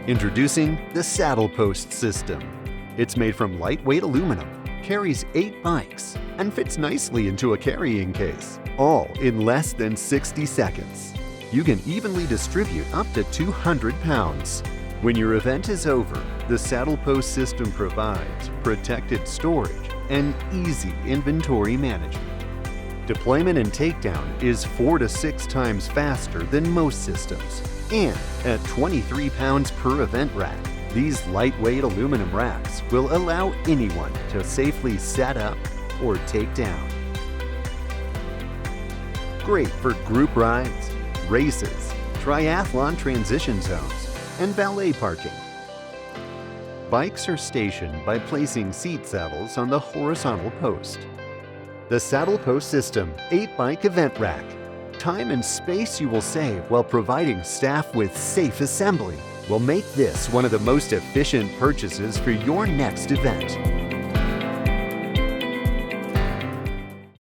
Introducing the SaddlePost system. It's made from lightweight aluminum, carries 8 bikes, and fits nicely into a carrying case, all in less than 60 seconds. You can evenly distribute up to 200 pounds. When your event is over, the SaddlePost system provides protected storage and easy inventory management. Deployment and takedown is 4 to 6 times faster than most systems, and at 23 pounds per event rack, these lightweight aluminum racks will allow anyone to safely set up or take down. Great for group rides, races, triathlon transition zones, and valet parking. Bikes are stationed by placing seat saddles on the horizontal post. The SaddlePost System 8-bike event rack. Time and space you will save while providing staff with safe assembly will make this one of the most efficient purchases for your next event.